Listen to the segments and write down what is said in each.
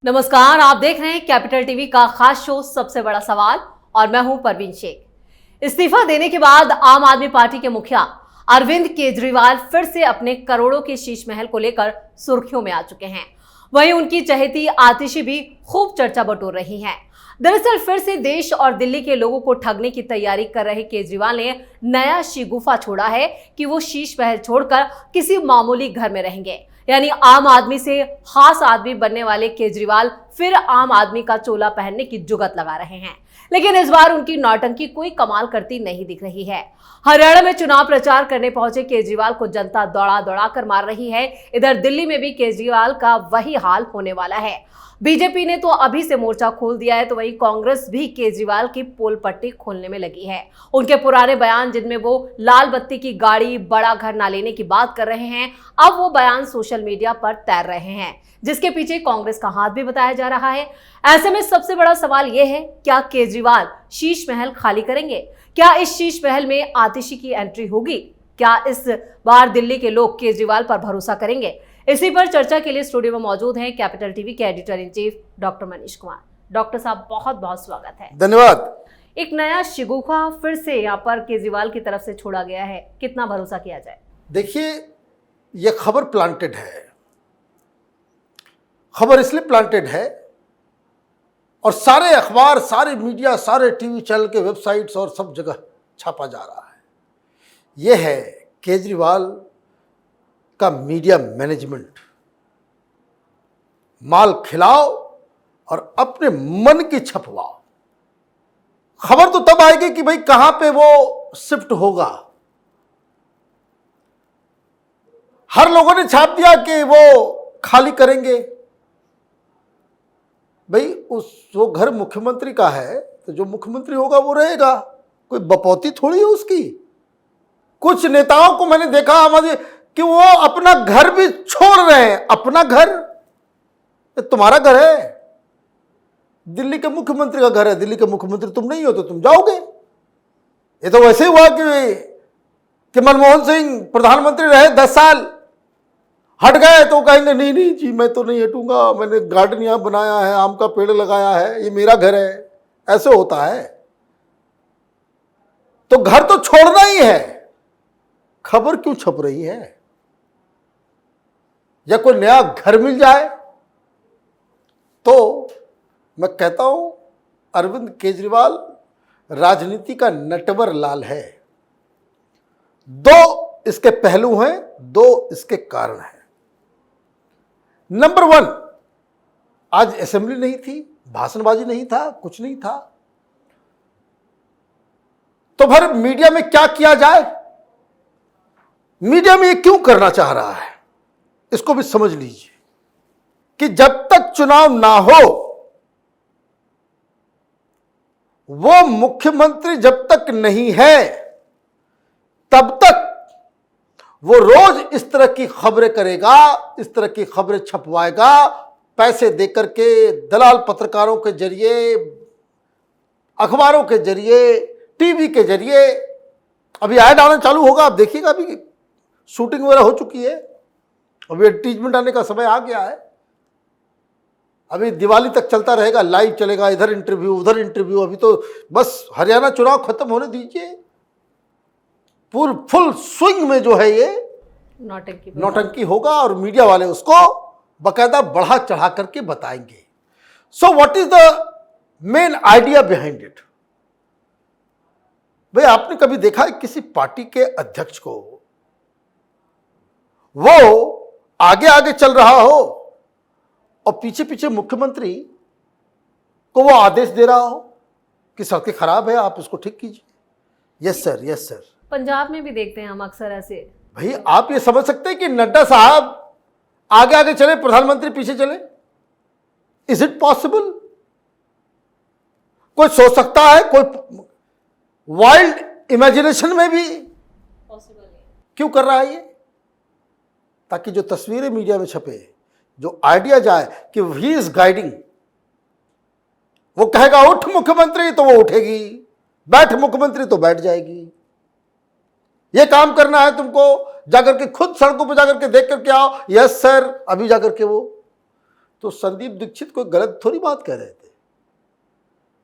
नमस्कार, आप देख रहे हैं कैपिटल टीवी का खास शो सबसे बड़ा सवाल और मैं हूं परवीन शेख। इस्तीफा देने के बाद आम आदमी पार्टी के मुखिया अरविंद केजरीवाल फिर से अपने करोड़ों के शीश महल को लेकर सुर्खियों में आ चुके हैं। वहीं उनकी चहेती आतिशी भी खूब चर्चा बटोर रही हैं। दरअसल फिर से देश और दिल्ली के लोगों को ठगने की तैयारी कर रहे केजरीवाल ने नया शिगुफा छोड़ा है कि वो शीश महल छोड़कर किसी मामूली घर में रहेंगे। यानी आम आदमी से खास आदमी बनने वाले केजरीवाल फिर आम आदमी का चोला पहनने की जुगत लगा रहे हैं। लेकिन इस बार उनकी नौटंकी कोई कमाल करती नहीं दिख रही है। हरियाणा में चुनाव प्रचार करने पहुंचे केजरीवाल को जनता दौड़ा दौड़ा कर मार रही है। इधर दिल्ली में भी केजरीवाल का वही हाल होने वाला है। बीजेपी ने तो अभी से मोर्चा खोल दिया है, तो वहीं कांग्रेस भी केजरीवाल की पोल पट्टी खोलने में लगी है। उनके पुराने बयान जिनमें वो लाल बत्ती की गाड़ी, बड़ा घर ना लेने की बात कर रहे हैं, अब वो बयान सोशल मीडिया पर तैर रहे हैं, जिसके पीछे कांग्रेस का हाथ भी बताया जा रहा है। ऐसे में सबसे बड़ा सवाल यह है, क्या केजरीवाल शीश महल खाली करेंगे? क्या इस शीश महल में आतिशी की एंट्री होगी? क्या इस बार दिल्ली के लोग केजरीवाल पर भरोसा करेंगे? इसी पर चर्चा के लिए स्टूडियो में मौजूद हैं कैपिटल टीवी के editor in chief doctor Manish Kumar. Doctor साहब, बहुत बहुत स्वागत है। धन्यवाद। एक नया शिगुफा फिर से यहाँ पर केजरीवाल की तरफ से छोड़ा गया है, कितना भरोसा किया जाए? देखिए, यह खबर प्लांटेड है। खबर इसलिए प्लांटेड है और सारे अखबार, सारे मीडिया, सारे टीवी चैनल के वेबसाइट्स और सब जगह छापा जा रहा है। यह है केजरीवाल का मीडिया मैनेजमेंट। माल खिलाओ और अपने मन की छपवाओ। खबर तो तब आएगी कि भाई कहां पे वो शिफ्ट होगा। हर लोगों ने छाप दिया कि वो खाली करेंगे। भाई वो घर मुख्यमंत्री का है, तो जो मुख्यमंत्री होगा वो रहेगा। कोई बपौती थोड़ी है उसकी। कुछ नेताओं को मैंने देखा हमारे कि वो अपना घर भी छोड़ रहे हैं। अपना घर, तुम्हारा घर है, दिल्ली के मुख्यमंत्री का घर है। दिल्ली के मुख्यमंत्री तुम नहीं हो तो तुम जाओगे। ये तो वैसे ही हुआ कि मनमोहन सिंह प्रधानमंत्री रहे 10 साल, हट गए तो कहेंगे नहीं नहीं जी मैं तो नहीं हटूंगा, मैंने गार्डन यहां बनाया है, आम का पेड़ लगाया है, ये मेरा घर है। ऐसे होता है। तो घर तो छोड़ना ही है। खबर क्यों छप रही है? या कोई नया घर मिल जाए तो मैं कहता हूं अरविंद केजरीवाल राजनीति का नटवर लाल है। 2 इसके पहलू हैं, 2 इसके कारण हैं। नंबर 1, आज असेंबली नहीं थी, भाषणबाजी नहीं था, कुछ नहीं था, तो फिर मीडिया में क्या किया जाए? मीडिया में ये क्यों करना चाह रहा है, इसको भी समझ लीजिए कि जब तक चुनाव ना हो, वो मुख्यमंत्री जब तक नहीं है, तब तक वो रोज इस तरह की खबरें करेगा, इस तरह की खबरें छपवाएगा, पैसे देकर के, दलाल पत्रकारों के जरिए, अखबारों के जरिए, टीवी के जरिए। अभी ऐड आना चालू होगा, आप देखिएगा। अभी शूटिंग वगैरह हो चुकी है, अभी एडवर्टीजमेंट आने का समय आ गया है। अभी दिवाली तक चलता रहेगा, लाइव चलेगा, इधर इंटरव्यू उधर इंटरव्यू। अभी तो बस हरियाणा चुनाव खत्म होने दीजिए, फुल स्विंग में जो है ये नौटंकी होगा और मीडिया वाले उसको बकायदा बढ़ा चढ़ा करके बताएंगे। So what is the main idea behind it? भाई आपने कभी देखा है किसी पार्टी के अध्यक्ष को वो आगे आगे चल रहा हो और पीछे पीछे मुख्यमंत्री को वो आदेश दे रहा हो कि सड़कें खराब है, आप इसको ठीक कीजिए? Yes sir, yes sir. Punjab में भी देखते हैं हम अक्सर ऐसे। भाई आप ये समझ सकते हैं कि नड्डा साहब आगे आगे चले, प्रधानमंत्री पीछे चले? Is it possible? कोई सोच सकता है? कोई वाइल्ड इमेजिनेशन में भी पॉसिबल है? क्यों कर रहा है ये? ताकि जो तस्वीरें मीडिया में छपे, जो आइडिया जाए कि ही इज गाइडिंग। वो कहेगा उठ मुख्यमंत्री तो वो उठेगी, बैठ मुख्यमंत्री तो बैठ जाएगी। ये काम करना है तुमको, जाकर के खुद सड़कों पर जाकर के देख करके आओ, यस सर, अभी जाकर के वो तो संदीप दीक्षित कोई गलत थोड़ी बात कह रहे थे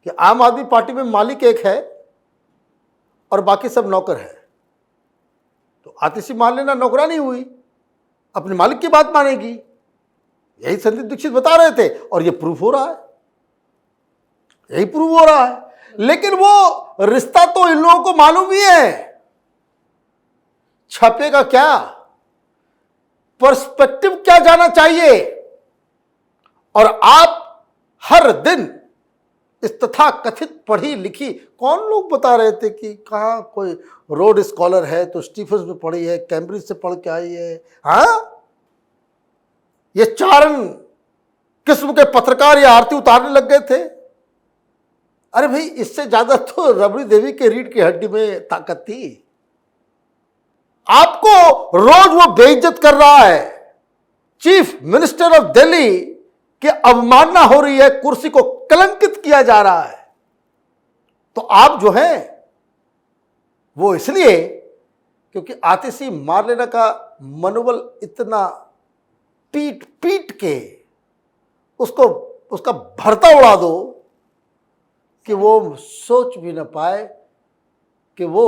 कि आम आदमी पार्टी में मालिक एक है और बाकी सब नौकर है। तो आतिशी मान लेना नौकरानी हुई, अपने मालिक की बात मानेगी, यही संदीप दीक्षित बता रहे थे और ये प्रूफ हो रहा है, यही प्रूफ हो रहा है। लेकिन वो रिश्ता तो इन लोगों को मालूम ही है, छपेगा क्या, पर्सपेक्टिव क्या जाना चाहिए। और आप हर दिन इस तथा कथित पढ़ी लिखी, कौन लोग बता रहे थे कि कहां कोई रोड स्कॉलर है तो स्टीफंस में पढ़ी है, कैम्ब्रिज से पढ़ के आई है। हाँ, ये चारण किस्म के पत्रकार या आरती उतारने लग गए थे। अरे भाई, इससे ज्यादा तो रबड़ी देवी के रीढ़ की हड्डी में ताकत थी। आपको रोज वो बेइज्जत कर रहा है, चीफ मिनिस्टर ऑफ दिल्ली की अवमानना हो रही है, कुर्सी को कलंकित किया जा रहा है। तो आप जो है वो इसलिए क्योंकि आतिशी मारलेना का मनोबल इतना पीट पीट के उसको उसका भरता उड़ा दो कि वो सोच भी ना पाए कि वो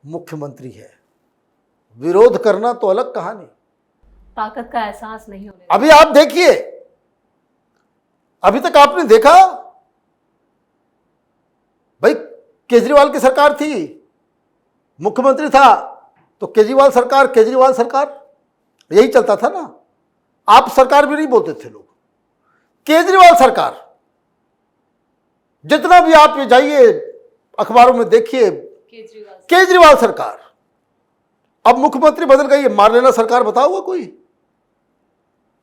मुख्यमंत्री है। विरोध करना तो अलग कहानी, ताकत का एहसास नहीं होने। अभी आप देखिए, अभी तक आपने देखा भाई, केजरीवाल की सरकार थी, मुख्यमंत्री था तो केजरीवाल सरकार यही चलता था ना। आप सरकार भी नहीं बोलते थे लोग, केजरीवाल सरकार। जितना भी आप ये जाइए अखबारों में देखिए, केजरीवाल सरकार। अब मुख्यमंत्री बदल गई है, मार लेना सरकार बताओगे कोई?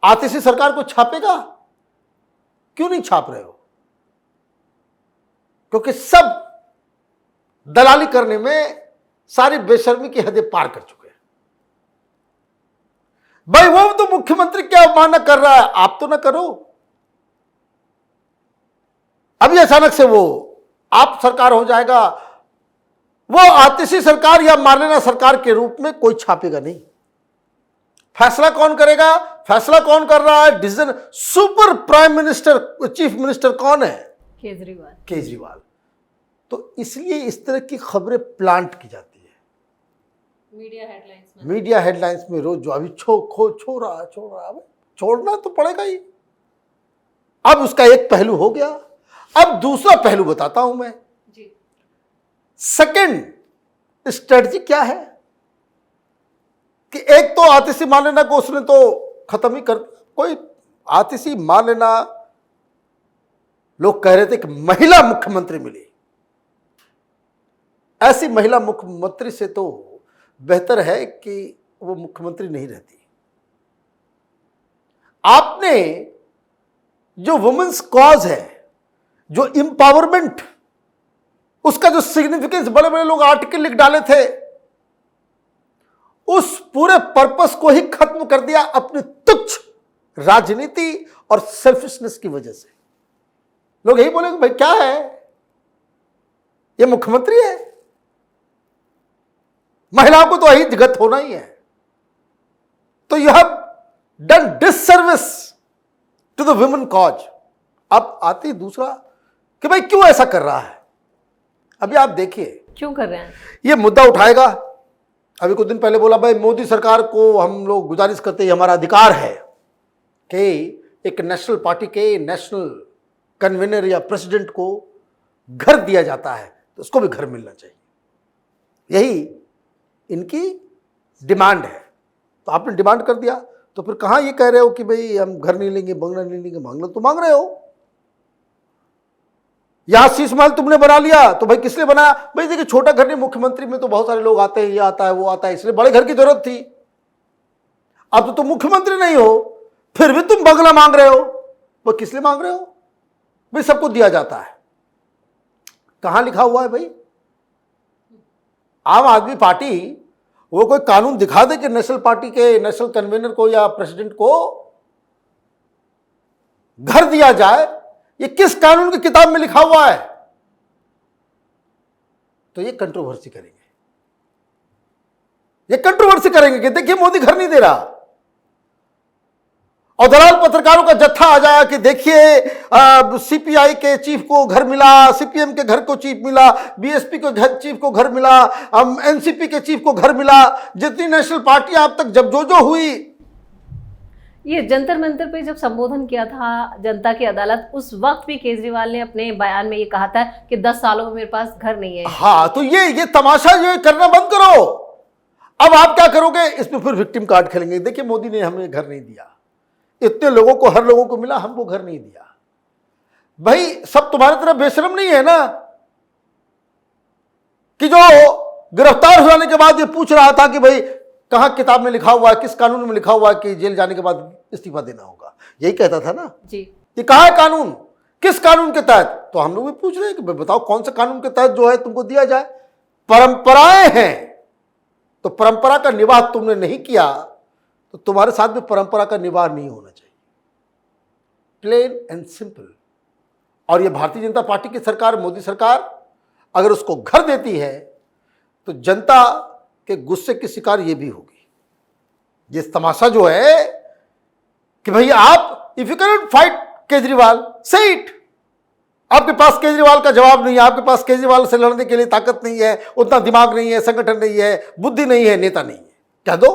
आतिशी सरकार को छापेगा? क्यों नहीं छाप रहे हो? क्योंकि सब दलाली करने में सारी बेशर्मी की हदें पार कर चुके हैं। भाई वो तो मुख्यमंत्री क्या अवमानना कर रहा है, आप तो ना करो। अभी अचानक से वो आप सरकार हो जाएगा, वो आतिशी सरकार या मारलेना सरकार के रूप में कोई छापेगा नहीं। फैसला कौन करेगा? फैसला कौन कर रहा है? Decision super prime minister, chief minister कौन है? केजरीवाल। तो इसलिए इस तरह की खबरें प्लांट की जाती है मीडिया हेडलाइंस में रोज। जो अभी छोड़ रहा है, छोड़ना तो पड़ेगा ही। अब उसका एक पहलू हो गया, अब दूसरा पहलू बताता हूं मैं जी। सेकंड स्ट्रेटजी क्या है कि एक तो आतिशी मारलेना को उसने तो खत्म ही कर, कोई आतिशी मारलेना, लोग कह रहे थे कि महिला मुख्यमंत्री मिली। ऐसी महिला मुख्यमंत्री से तो बेहतर है कि वो मुख्यमंत्री नहीं रहती। आपने जो वुमेन्स कॉज है, जो इंपावरमेंट, उसका जो सिग्निफिकेंस बड़े बड़े लोग आर्टिकल लिख डाले थे, उस पूरे पर्पस को ही खत्म कर दिया अपनी तुच्छ राजनीति और सेल्फिशनेस की वजह से। लोग यही बोलेंगे भाई क्या है, ये मुख्यमंत्री है, महिलाओं को तो अहितगत होना ही है। तो you have done disservice to the women cause. अब आती दूसरा कि भाई क्यों ऐसा कर रहा है। अभी आप देखिए क्यों कर रहे हैं, ये मुद्दा उठाएगा। अभी कुछ दिन पहले बोला भाई मोदी सरकार को हम लोग गुजारिश करते हैं, हमारा अधिकार है कि एक नेशनल पार्टी के नेशनल कन्वीनर या प्रेसिडेंट को घर दिया जाता है तो उसको भी घर मिलना चाहिए, यही इनकी डिमांड है। तो आपने डिमांड कर दिया तो फिर कहां ये कह रहे हो कि भाई हम घर नहीं लेंगे, बंगला नहीं लेंगे। बंगला तो मांग रहे हो, यहां शीश महल तुमने बना लिया तो भाई किस लिए बनाया? भाई देखिए छोटा घर नहीं, मुख्यमंत्री में तो बहुत सारे लोग आते हैं, ये आता है वो आता है, इसलिए बड़े घर की जरूरत थी। अब तो तुम मुख्यमंत्री नहीं हो फिर भी तुम बंगला मांग रहे हो, वो किस लिए मांग रहे हो? भाई सबको दिया जाता है। कहां लिखा हुआ है भाई? आम आदमी पार्टी वो कोई कानून दिखा दे कि नेशनल पार्टी के नेशनल कन्वीनर को या प्रेसिडेंट को घर दिया जाए, ये किस कानून की किताब में लिखा हुआ है? तो ये कंट्रोवर्सी करेंगे, ये कंट्रोवर्सी करेंगे कि देखिए मोदी घर नहीं दे रहा। और दलाल पत्रकारों का जत्था आ जाएगा कि देखिए सीपीआई के चीफ को घर मिला, सीपीएम के घर को चीफ मिला, बीएसपी के घर चीफ को घर मिला, एनसीपी के चीफ को घर मिला। जितनी नेशनल पार्टियां अब तक जब जो हुई, ये जंतर मंतर पे जब संबोधन किया था जनता की अदालत, उस वक्त भी केजरीवाल ने अपने बयान में ये कहा था कि 10 सालों में मेरे पास घर नहीं है। हाँ, तो ये तमाशा जो करना बंद करो। अब आप क्या करोगे, इसमें फिर विक्टिम कार्ड खेलेंगे। देखिए मोदी ने हमें घर नहीं दिया, इतने लोगों को, हर लोगों को मिला, हमको घर नहीं दिया। भाई सब तुम्हारी तरह बेशरम नहीं है ना कि जो गिरफ्तार हो जाने के बाद ये पूछ रहा था कि भाई कहां किताब में लिखा हुआ है, किस कानून में लिखा हुआ है कि जेल जाने के बाद इस्तीफा देना होगा। यही कहता था ना जी। ये कहां है कानून, किस कानून के तहत? तो हम लोग भी पूछ रहे हैं कि बताओ कौन सा कानून के तहत जो है तुमको दिया जाए। परंपराएं हैं, तो परंपरा का निवाह तुमने नहीं किया तो तुम्हारे साथ भी परंपरा का निवाह नहीं होना चाहिए। Plain and simple. और ये भारतीय जनता पार्टी की सरकार, मोदी सरकार अगर उसको घर देती है तो जनता के गुस्से की शिकार ये भी होगी। ये तमाशा जो है कि भाई आप, if you can fight Kejriwal, से इट। आपके पास केजरीवाल का जवाब नहीं है, आपके पास केजरीवाल से लड़ने के लिए ताकत नहीं है, उतना दिमाग नहीं है, संगठन नहीं है, बुद्धि नहीं है, नेता नहीं है, कह दो।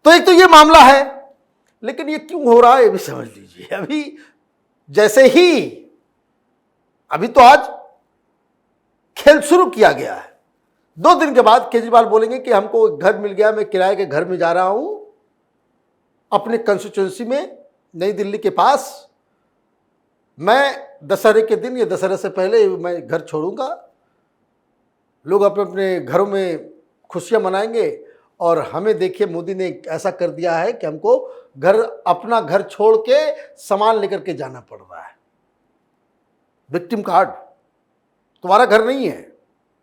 तो एक तो ये मामला है, लेकिन ये क्यों हो रहा है ये भी समझ लीजिए। अभी जैसे ही, अभी तो आज खेल शुरू किया गया है, 2 दिन के बाद केजरीवाल बोलेंगे कि हमको घर मिल गया, मैं किराए के घर में जा रहा हूं अपने कंस्टिट्यूएंसी में नई दिल्ली के पास। मैं दशहरे के दिन या दशहरे से पहले मैं घर छोड़ूंगा, लोग अपने अपने घरों में खुशियां मनाएंगे और हमें देखिए मोदी ने ऐसा कर दिया है कि हमको घर, अपना घर छोड़ के सामान लेकर के जाना पड़ रहा है। विक्टिम कार्ड, तुम्हारा घर नहीं है।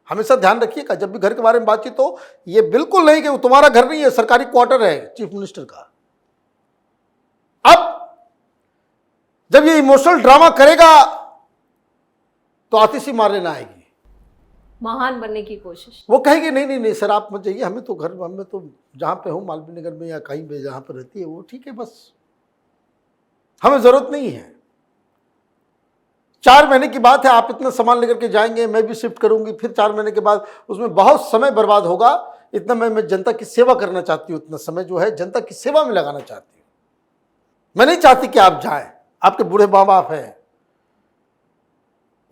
हमेशा ध्यान रखिएगा जब भी घर के बारे में बातचीत हो, ये बिल्कुल नहीं कि वो तुम्हारा घर नहीं है, सरकारी क्वार्टर है चीफ मिनिस्टर का। अब जब ये इमोशनल ड्रामा करेगा तो आतिशी मार लेना आएगी, महान बनने की कोशिश। वो कहेगी नहीं नहीं नहीं सर आप मत जाइए, हमें तो घर, हमें तो जहां पे हूं मालवीय नगर में या कहीं पे जहां पर रहती है वो ठीक है, बस हमें जरूरत नहीं है। 4 महीने की बात है, आप इतना सामान लेकर के जाएंगे, मैं भी शिफ्ट करूंगी, फिर 4 महीने के बाद उसमें बहुत समय बर्बाद होगा। इतना मैं जनता की सेवा करना चाहती हूँ, इतना समय जो है जनता की सेवा में लगाना चाहती हूँ। मैं नहीं चाहती कि आप जाएं, आपके बूढ़े माँ बाप हैं,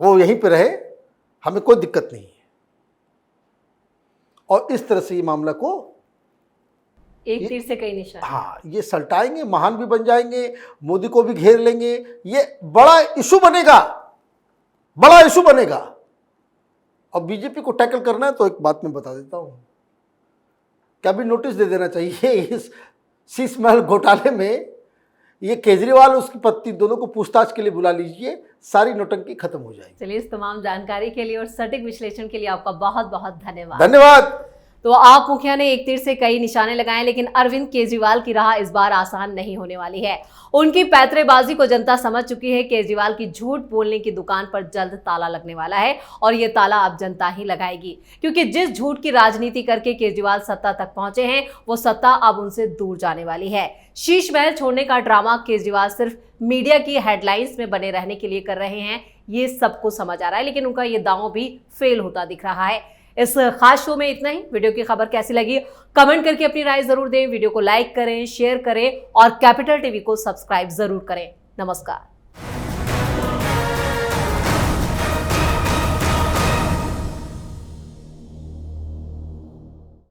वो यहीं पे रहे, हमें कोई दिक्कत नहीं है। और इस तरह से ये मामला को एक तीर से कई निशान। हाँ, ये सल्टाएंगे, महान भी बन जाएंगे, मोदी को भी घेर लेंगे, ये बड़ा इशू बनेगा, बड़ा इशू बनेगा। और बीजेपी को टैकल करना है तो एक बात मैं बता देता हूं, क्या भी नोटिस दे देना चाहिए इस शीश महल घोटाले में। ये केजरीवाल उसकी पत्नी दोनों को पूछताछ के लिए बुला लीजिए, सारी नौटंकी खत्म हो जाएगी। चलिए, इस तमाम जानकारी के लिए और सटीक विश्लेषण के लिए आपका बहुत बहुत धन्यवाद। धन्यवाद। तो आप मुखिया ने एक तीर से कई निशाने लगाए, लेकिन अरविंद केजरीवाल की राह इस बार आसान नहीं होने वाली है। उनकी पैंतरेबाजी को जनता समझ चुकी है। केजरीवाल की झूठ बोलने की दुकान पर जल्द ताला लगने वाला है और ये ताला अब जनता ही लगाएगी, क्योंकि जिस झूठ की राजनीति करके केजरीवाल सत्ता तक पहुंचे हैं, वो सत्ता अब उनसे दूर जाने वाली है। शीश महल छोड़ने का ड्रामा केजरीवाल सिर्फ मीडिया की हेडलाइंस में बने रहने के लिए कर रहे हैं, ये सबको समझ आ रहा है, लेकिन उनका ये दांव भी फेल होता दिख रहा है। इस खास शो में इतना ही। वीडियो की खबर कैसी लगी कमेंट करके अपनी राय जरूर दें। वीडियो को लाइक करें, शेयर करें और कैपिटल टीवी को सब्सक्राइब जरूर करें। नमस्कार।